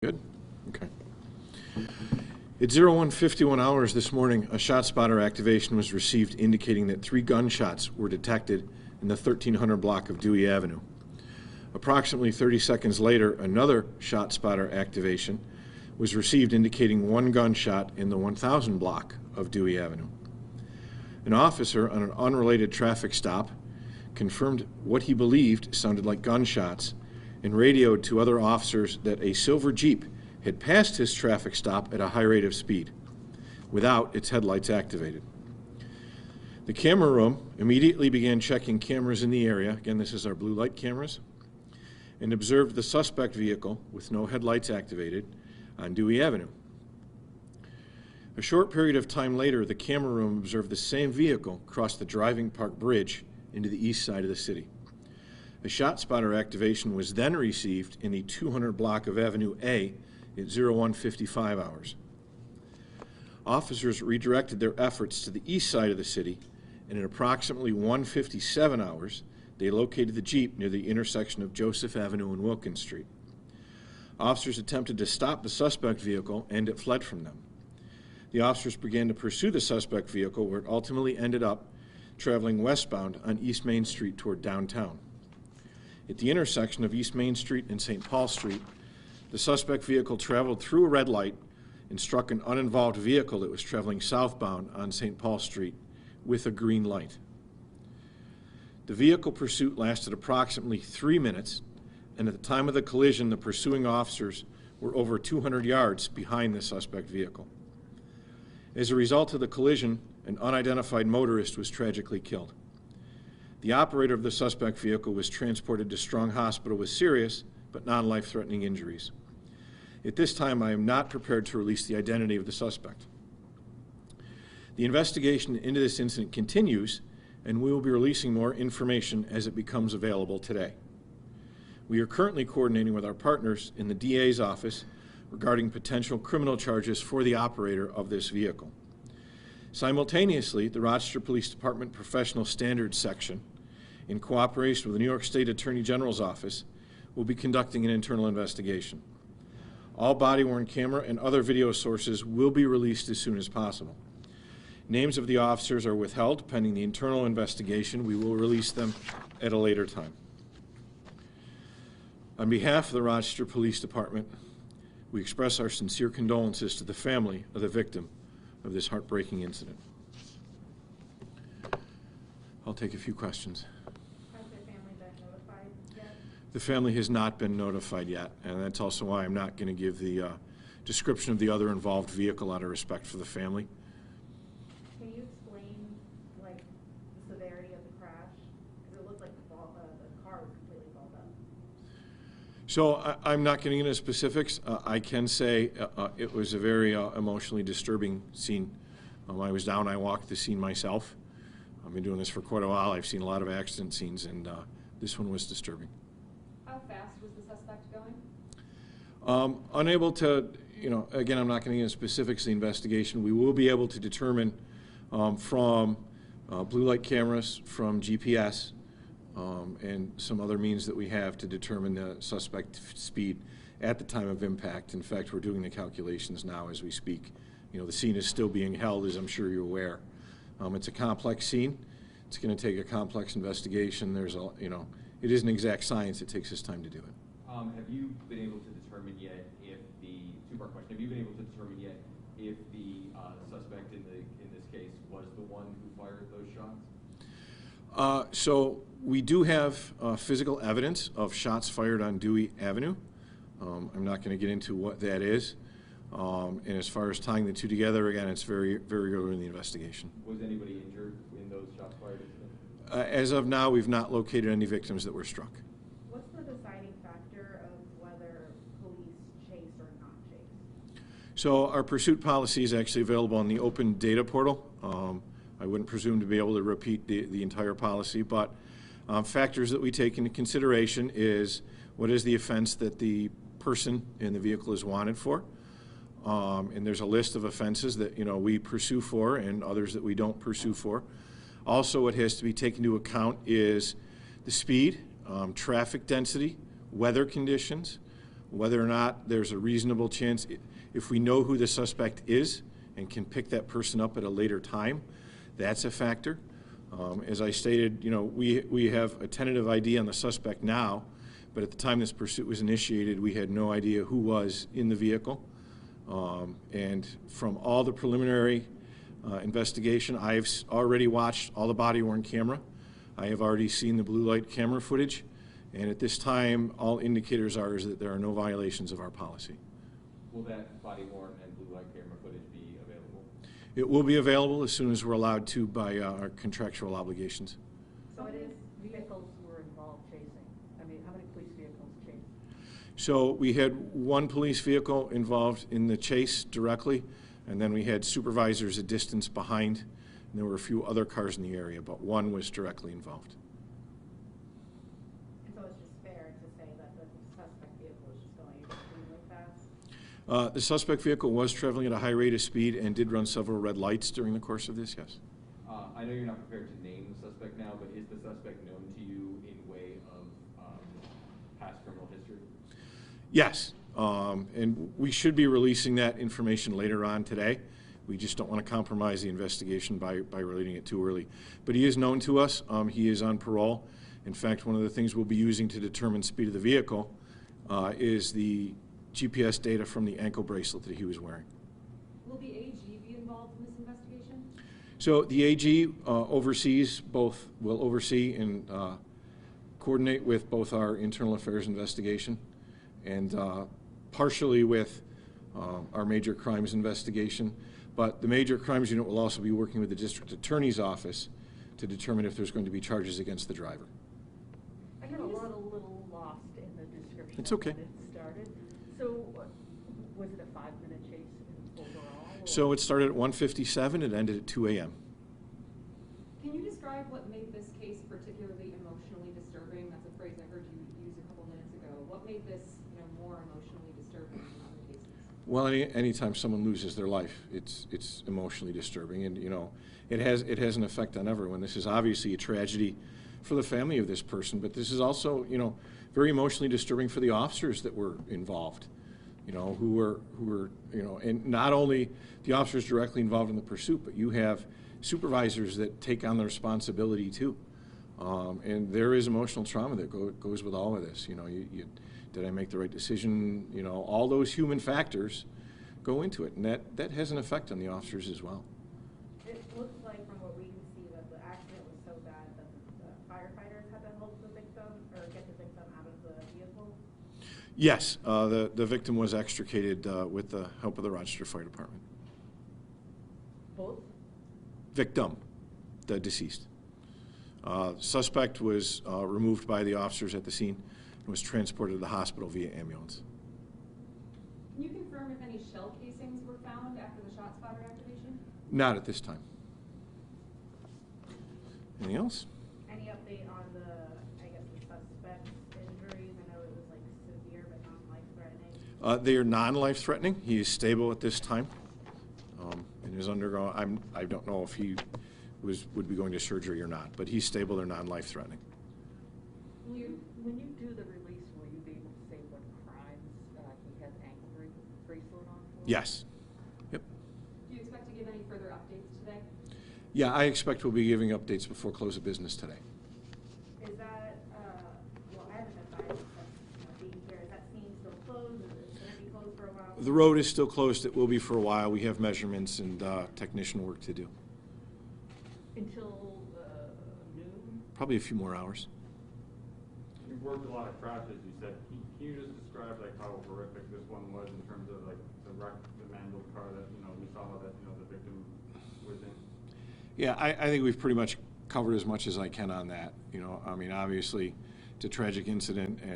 Good. Okay. At 01:51 hours this morning, a shot spotter activation was received indicating that 3 gunshots were detected in the 1300 block of Dewey Avenue. Approximately 30 seconds later, another shot spotter activation was received indicating 1 gunshot in the 1000 block of Dewey Avenue. An officer on an unrelated traffic stop confirmed what he believed sounded like gunshots and radioed to other officers that a silver Jeep had passed his traffic stop at a high rate of speed, without its headlights activated. The camera room immediately began checking cameras in the area, again this is our blue light cameras, and observed the suspect vehicle with no headlights activated on Dewey Avenue. A short period of time later, the camera room observed the same vehicle cross the driving park bridge into the east side of the city. A shot spotter activation was then received in the 200 block of Avenue A at 01:55 hours. Officers redirected their efforts to the east side of the city, and at approximately 1:57 hours, they located the Jeep near the intersection of Joseph Avenue and Wilkins Street. Officers attempted to stop the suspect vehicle, and it fled from them. The officers began to pursue the suspect vehicle, where it ultimately ended up traveling westbound on East Main Street toward downtown. At the intersection of East Main Street and St. Paul Street, the suspect vehicle traveled through a red light and struck an uninvolved vehicle that was traveling southbound on St. Paul Street with a green light. The vehicle pursuit lasted approximately 3 minutes, and at the time of the collision, the pursuing officers were over 200 yards behind the suspect vehicle. As a result of the collision, an unidentified motorist was tragically killed. The operator of the suspect vehicle was transported to Strong Hospital with serious but non-life-threatening injuries. At this time, I am not prepared to release the identity of the suspect. The investigation into this incident continues, and we will be releasing more information as it becomes available today. We are currently coordinating with our partners in the DA's office regarding potential criminal charges for the operator of this vehicle. Simultaneously, the Rochester Police Department Professional Standards Section, in cooperation with the New York State Attorney General's Office, will be conducting an internal investigation. All body-worn camera and other video sources will be released as soon as possible. Names of the officers are withheld pending the internal investigation. We will release them at a later time. On behalf of the Rochester Police Department, we express our sincere condolences to the family of the victim of this heartbreaking incident. I'll take a few questions. Has the family been notified yet? The family has not been notified yet, and that's also why I'm not going to give the description of the other involved vehicle out of respect for the family. Can you explain, like, the severity of the crash? Because it looked like the car was completely balled up. So I'm not getting into specifics. I can say it was a very emotionally disturbing scene. I was down, I walked the scene myself. I've been doing this for quite a while. I've seen a lot of accident scenes, and this one was disturbing. How fast was the suspect going? Unable to, again, I'm not going to get into specifics of the investigation. We will be able to determine from blue light cameras, from GPS, and some other means that we have to determine the suspect speed at the time of impact. In fact, we're doing the calculations now as we speak. The scene is still being held, as I'm sure you're aware. It's a complex scene. It's going to take a complex investigation. There's it isn't exact science. It takes us time to do it. Have you been able to determine yet if the two-part question? Have you been able to determine yet if the suspect in this case was the one who fired those shots? So we do have physical evidence of shots fired on Dewey Avenue. I'm not going to get into what that is. And as far as tying the two together, again, it's very, very early in the investigation. Was anybody injured in those shots fired? As of now, we've not located any victims that were struck. What's the deciding factor of whether police chase or not chase? So our pursuit policy is actually available on the open data portal. I wouldn't presume to be able to repeat the entire policy, but factors that we take into consideration is what is the offense that the person in the vehicle is wanted for. And there's a list of offenses that we pursue for and others that we don't pursue for. Also, what has to be taken into account is the speed, traffic density, weather conditions, Whether or not there's a reasonable chance, if we know who the suspect is and can pick that person up at a later time, that's a factor. As I stated, we have a tentative ID on the suspect now, but at the time this pursuit was initiated, we had no idea who was in the vehicle. And from all the preliminary investigation, I've already watched all the body-worn camera. I have already seen the blue light camera footage, and at this time, all indicators are is that there are no violations of our policy. Will that body-worn and blue light camera footage be available? It will be available as soon as we're allowed to by our contractual obligations. So it is Vehicles were involved chasing? I mean, how many police vehicles chased? So we had one police vehicle involved in the chase directly, and then we had supervisors a distance behind, and there were a few other cars in the area, but one was directly involved. And so it's just fair to say that the suspect vehicle is just going extremely fast? The suspect vehicle was traveling at a high rate of speed and did run several red lights during the course of this, yes. I know you're not prepared to name the suspect now, but is the suspect known to you in way of past criminal history? Yes, and we should be releasing that information later on today. We just don't want to compromise the investigation by relating it too early. But he is known to us. He is on parole. In fact, one of the things we'll be using to determine speed of the vehicle is the GPS data from the ankle bracelet that he was wearing. Will the AG be involved in this investigation? So the AG will oversee and coordinate with both our internal affairs investigation and partially with our major crimes investigation. But the major crimes unit will also be working with the district attorney's office to determine if there's going to be charges against the driver. I got a little lost in the description. It's of okay. when it started. So was it a 5-minute chase overall? Or? So it started at 1:57, it ended at 2 a.m. Can you describe what made this case particularly emotionally disturbing? That's a phrase I heard you use a couple minutes ago. What made this more emotionally disturbing than other cases? Well, anytime someone loses their life, it's emotionally disturbing, and it has an effect on everyone. This is obviously a tragedy for the family of this person, but this is also very emotionally disturbing for the officers that were involved, who were and not only the officers directly involved in the pursuit, but you have supervisors that take on the responsibility too, and there is emotional trauma that goes with all of this. Did I make the right decision? All those human factors go into it, and that has an effect on the officers as well. It looks like from what we can see that the accident was so bad that the firefighters had to help the victim or get the victim out of the vehicle. Yes, the victim was extricated with the help of the Rochester Fire Department. Both? Victim, the deceased. Suspect was removed by the officers at the scene and was transported to the hospital via ambulance. Can you confirm if any shell casings were found after the shot spotter activation? Not at this time. Anything else? Any update on the suspect's injuries? I know it was severe but non-life-threatening. They are non-life-threatening. He is stable at this time and is undergoing. I don't know if he would be going to surgery or not, but he's stable. They're non-life-threatening. When you do the release, will you be able to say what crimes he has ankle bracelet on for? Yes. Yep. Do you expect to give any further updates today? Yeah, I expect we'll be giving updates before close of business today. Is that, I haven't advised being here. Is that scene still closed? Is it going to be closed for a while? The road is still closed. It will be for a while. We have measurements and technician work to do. Until noon? Probably a few more hours. You've worked a lot of crashes, you said. Can you just describe how horrific this one was in terms of the mangled car that we saw that the victim was in? Yeah, I think we've pretty much covered as much as I can on that. Obviously, it's a tragic incident, and